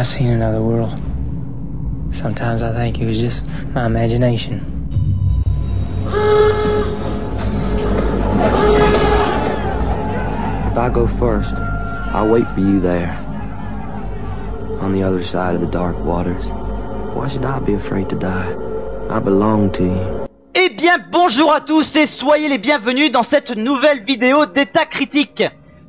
I seen another world. Sometimes I think it was just my imagination. If I go first, I'll wait for you there. On the other side of the dark waters. Why should I be afraid to die? I belong to you. Eh bien bonjour à tous et soyez les bienvenus dans cette nouvelle vidéo d'état critique.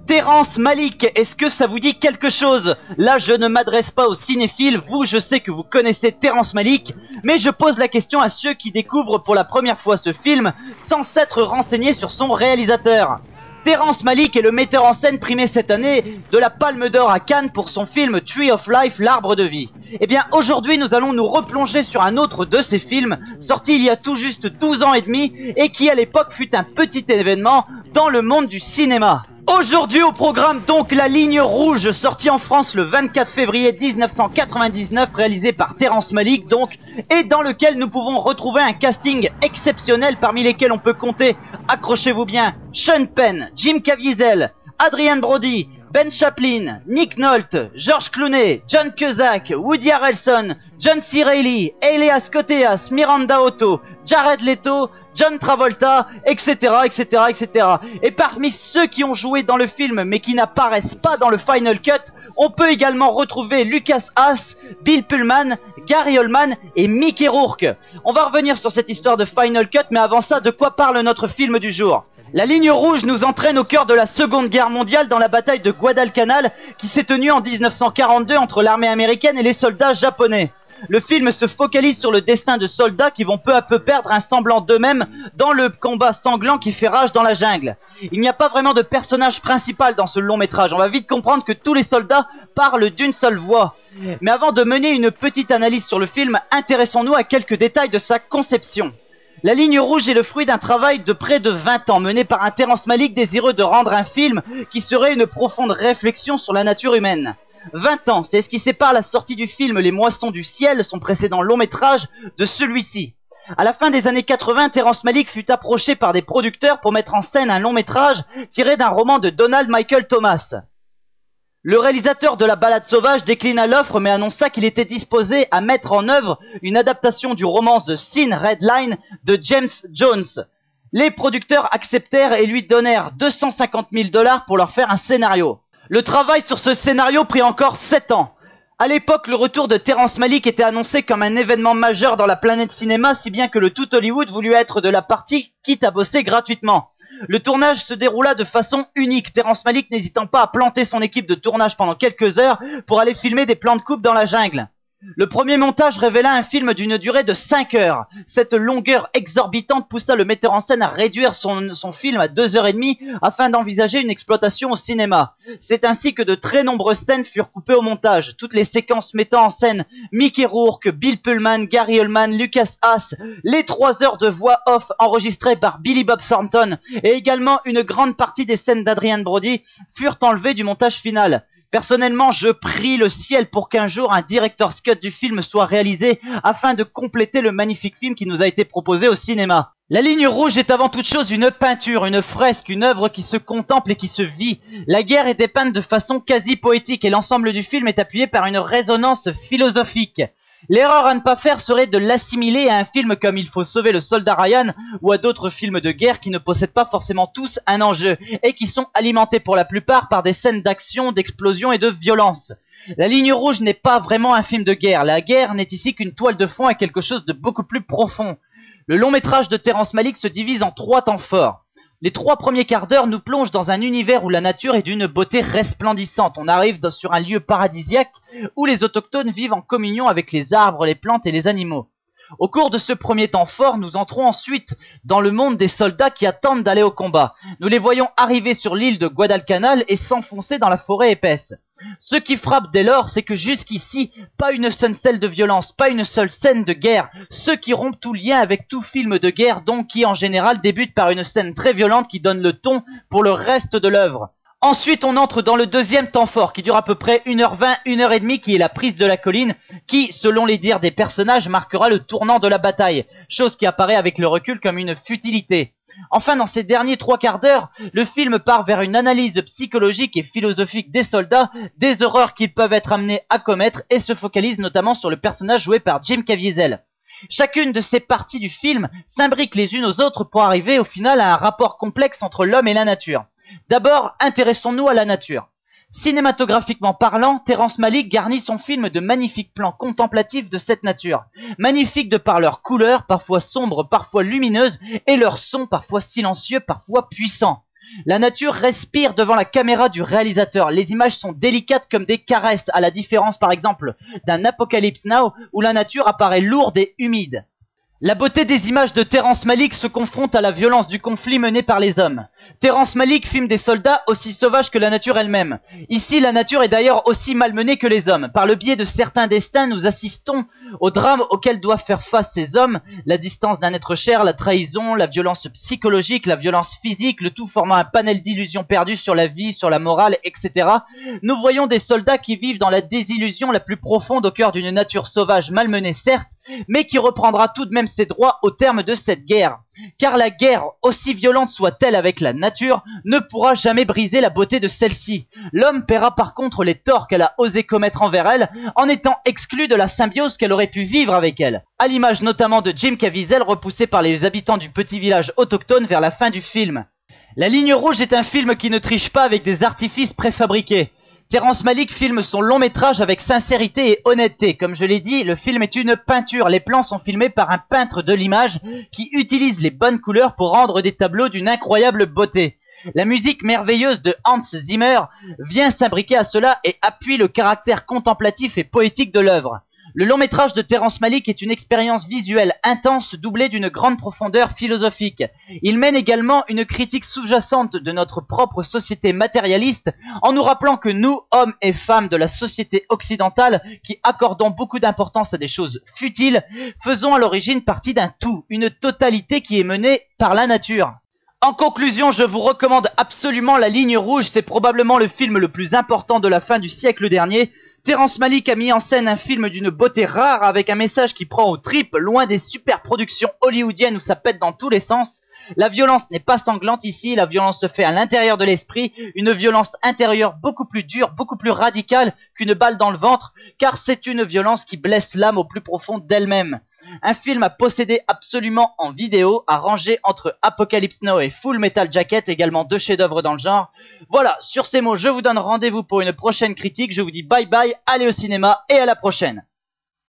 Terrence Malick, est-ce que ça vous dit quelque chose? Là je ne m'adresse pas aux cinéphiles, vous je sais que vous connaissez Terrence Malick, mais je pose la question à ceux qui découvrent pour la première fois ce film sans s'être renseignés sur son réalisateur. Terrence Malick est le metteur en scène primé cette année de la Palme d'Or à Cannes pour son film Tree of Life, l'arbre de vie. Et bien aujourd'hui nous allons nous replonger sur un autre de ces films, sorti il y a tout juste 12 ans et demi et qui à l'époque fut un petit événement dans le monde du cinéma. Aujourd'hui au programme donc La Ligne Rouge, sorti en France le 24 février 1999, réalisé par Terrence Malick donc, et dans lequel nous pouvons retrouver un casting exceptionnel parmi lesquels on peut compter, accrochez-vous bien, Sean Penn, Jim Caviezel, Adrien Brody, Ben Chaplin, Nick Nolte, George Clooney, John Cusack, Woody Harrelson, John C. Reilly, Elias Koteas, Miranda Otto, Jared Leto, John Travolta, etc., etc., etc. Et parmi ceux qui ont joué dans le film mais qui n'apparaissent pas dans le Final Cut, on peut également retrouver Lucas Haas, Bill Pullman, Gary Oldman et Mickey Rourke. On va revenir sur cette histoire de Final Cut, mais avant ça, de quoi parle notre film du jour? La Ligne Rouge nous entraîne au cœur de la Seconde Guerre mondiale dans la bataille de Guadalcanal qui s'est tenue en 1942 entre l'armée américaine et les soldats japonais. Le film se focalise sur le destin de soldats qui vont peu à peu perdre un semblant d'eux-mêmes dans le combat sanglant qui fait rage dans la jungle. Il n'y a pas vraiment de personnage principal dans ce long métrage, on va vite comprendre que tous les soldats parlent d'une seule voix. Mais avant de mener une petite analyse sur le film, intéressons-nous à quelques détails de sa conception. La Ligne Rouge est le fruit d'un travail de près de 20 ans mené par un Terrence Malick désireux de rendre un film qui serait une profonde réflexion sur la nature humaine. 20 ans, c'est ce qui sépare la sortie du film Les Moissons du Ciel, son précédent long métrage, de celui-ci. À la fin des années 80, Terrence Malick fut approché par des producteurs pour mettre en scène un long métrage tiré d'un roman de Donald Michael Thomas. Le réalisateur de La Balade sauvage déclina l'offre mais annonça qu'il était disposé à mettre en œuvre une adaptation du roman The Thin Red Line de James Jones. Les producteurs acceptèrent et lui donnèrent 250 000 $ pour leur faire un scénario. Le travail sur ce scénario prit encore 7 ans. À l'époque, le retour de Terrence Malick était annoncé comme un événement majeur dans la planète cinéma, si bien que le tout Hollywood voulut être de la partie, quitte à bosser gratuitement. Le tournage se déroula de façon unique, Terrence Malick n'hésitant pas à planter son équipe de tournage pendant quelques heures pour aller filmer des plans de coupe dans la jungle. Le premier montage révéla un film d'une durée de 5 heures. Cette longueur exorbitante poussa le metteur en scène à réduire son film à 2h30 afin d'envisager une exploitation au cinéma. C'est ainsi que de très nombreuses scènes furent coupées au montage. Toutes les séquences mettant en scène Mickey Rourke, Bill Pullman, Gary Oldman, Lucas Haas, les 3 heures de voix off enregistrées par Billy Bob Thornton et également une grande partie des scènes d'Adrien Brody furent enlevées du montage final. Personnellement, je prie le ciel pour qu'un jour un director's cut du film soit réalisé afin de compléter le magnifique film qui nous a été proposé au cinéma. La Ligne Rouge est avant toute chose une peinture, une fresque, une œuvre qui se contemple et qui se vit. La guerre est dépeinte de façon quasi poétique et l'ensemble du film est appuyé par une résonance philosophique. L'erreur à ne pas faire serait de l'assimiler à un film comme Il faut sauver le soldat Ryan ou à d'autres films de guerre qui ne possèdent pas forcément tous un enjeu et qui sont alimentés pour la plupart par des scènes d'action, d'explosion et de violence. La Ligne Rouge n'est pas vraiment un film de guerre, la guerre n'est ici qu'une toile de fond à quelque chose de beaucoup plus profond. Le long métrage de Terrence Malick se divise en 3 temps forts. Les 3 premiers quarts d'heure nous plongent dans un univers où la nature est d'une beauté resplendissante. On arrive sur un lieu paradisiaque où les autochtones vivent en communion avec les arbres, les plantes et les animaux. Au cours de ce premier temps fort, nous entrons ensuite dans le monde des soldats qui attendent d'aller au combat. Nous les voyons arriver sur l'île de Guadalcanal et s'enfoncer dans la forêt épaisse. Ce qui frappe dès lors, c'est que jusqu'ici, pas une seule scène de violence, pas une seule scène de guerre, ce qui rompt tout lien avec tout film de guerre, donc qui en général débute par une scène très violente qui donne le ton pour le reste de l'œuvre. Ensuite, on entre dans le deuxième temps fort, qui dure à peu près 1h20, 1h30, qui est la prise de la colline, qui, selon les dires des personnages, marquera le tournant de la bataille, chose qui apparaît avec le recul comme une futilité. Enfin, dans ces derniers 3/4 d'heure, le film part vers une analyse psychologique et philosophique des soldats, des horreurs qu'ils peuvent être amenés à commettre et se focalise notamment sur le personnage joué par Jim Caviezel. Chacune de ces parties du film s'imbrique les unes aux autres pour arriver au final à un rapport complexe entre l'homme et la nature. D'abord, intéressons-nous à la nature. Cinématographiquement parlant, Terrence Malick garnit son film de magnifiques plans contemplatifs de cette nature. Magnifiques de par leurs couleurs, parfois sombres, parfois lumineuses, et leurs sons parfois silencieux, parfois puissants. La nature respire devant la caméra du réalisateur. Les images sont délicates comme des caresses, à la différence par exemple d'un Apocalypse Now où la nature apparaît lourde et humide. La beauté des images de Terrence Malick se confronte à la violence du conflit mené par les hommes. Terrence Malick filme des soldats aussi sauvages que la nature elle-même. Ici, la nature est d'ailleurs aussi malmenée que les hommes. Par le biais de certains destins, nous assistons au drame auquel doivent faire face ces hommes, la distance d'un être cher, la trahison, la violence psychologique, la violence physique, le tout formant un panel d'illusions perdues sur la vie, sur la morale, etc. Nous voyons des soldats qui vivent dans la désillusion la plus profonde au cœur d'une nature sauvage malmenée certes, mais qui reprendra tout de même ses droits au terme de cette guerre. Car la guerre, aussi violente soit-elle avec la nature, ne pourra jamais briser la beauté de celle-ci. L'homme paiera par contre les torts qu'elle a osé commettre envers elle, en étant exclu de la symbiose qu'elle aurait pu vivre avec elle. À l'image notamment de Jim Caviezel repoussé par les habitants du petit village autochtone vers la fin du film. La Ligne Rouge est un film qui ne triche pas avec des artifices préfabriqués. Terrence Malick filme son long métrage avec sincérité et honnêteté. Comme je l'ai dit, le film est une peinture. Les plans sont filmés par un peintre de l'image qui utilise les bonnes couleurs pour rendre des tableaux d'une incroyable beauté. La musique merveilleuse de Hans Zimmer vient s'imbriquer à cela et appuie le caractère contemplatif et poétique de l'œuvre. Le long métrage de Terrence Malick est une expérience visuelle intense doublée d'une grande profondeur philosophique. Il mène également une critique sous-jacente de notre propre société matérialiste en nous rappelant que nous, hommes et femmes de la société occidentale, qui accordons beaucoup d'importance à des choses futiles, faisons à l'origine partie d'un tout, une totalité qui est menée par la nature. En conclusion, je vous recommande absolument La Ligne Rouge, c'est probablement le film le plus important de la fin du siècle dernier. Terrence Malick a mis en scène un film d'une beauté rare avec un message qui prend aux tripes, loin des super productions hollywoodiennes où ça pète dans tous les sens. La violence n'est pas sanglante ici, la violence se fait à l'intérieur de l'esprit, une violence intérieure beaucoup plus dure, beaucoup plus radicale qu'une balle dans le ventre, car c'est une violence qui blesse l'âme au plus profond d'elle-même. Un film à posséder absolument en vidéo, à ranger entre Apocalypse Now et Full Metal Jacket, également deux chefs-d'œuvre dans le genre. Voilà, sur ces mots, je vous donne rendez-vous pour une prochaine critique, je vous dis bye bye, allez au cinéma et à la prochaine.